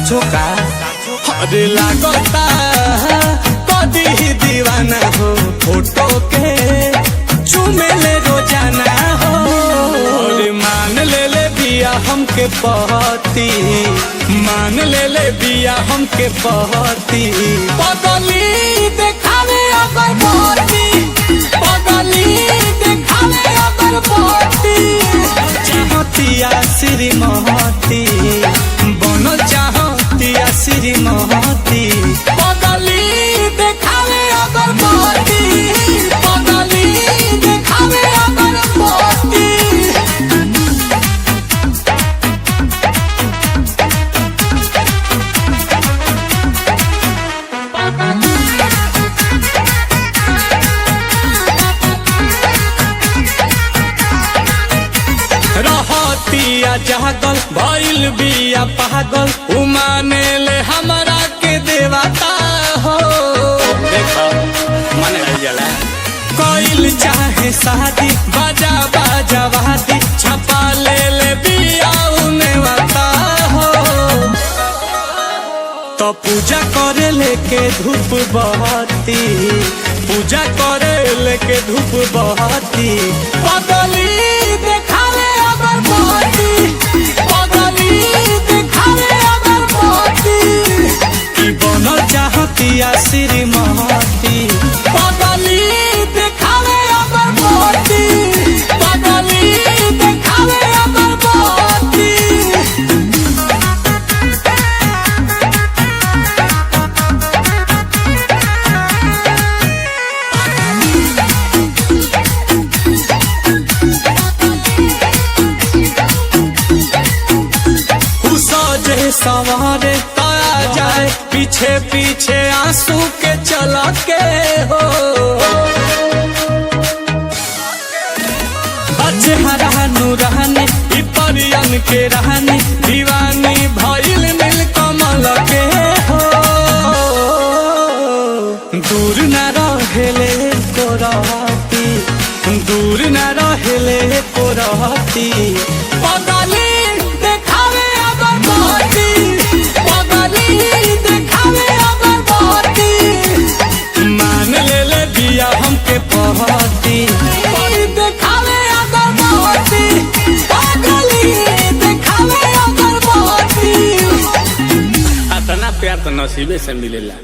साचो का अरे लागता कदी ही दीवाना हो फोटो के चुमेले रोजाना हो। अरे मान ले बिया हमके पहती, मान ले बिया हमके पहती। पगली देखावे अगर पहती, पगली देखावे अगर पहती। चाहतिया श्रीमती बनो चाहतिया श्रीमती। पगली देखावे अगर पहती, पगली देखावे अगर पहती। रहतिया जागल भइल बिया पागल उमाने ले हमरा के देवता हो। देखो मने जला कोइल चाहे शादी बाजा बाजा वादी छपा ले बिया उने वाता हो। तो पूजा करे लेके धूप बहती, पूजा करे लेके धूप बहती। पगली देखावे अगर पहती, पगली देखावे अगर पहती। की बनल चाहतिया श्रीमती। पगली देखावे अगर पहती, पगली देखावे अगर पहती। सवारे ताया जाए पीछे पीछे आंसू के चला के हो। अचहरा नूरानी परियन के रहनी दीवानी भइल नील कमल के हो। दूर न रहेले को रहती, दूर न रहेले को रहती। पगली देखावे अगर पहती, पगली देखावे अगर पहती। मान ले बिया हमके पहती, देखावे अगर पहती। पगली देखावे अगर पहती। इतना प्यार तो नसीबे से मिलेला।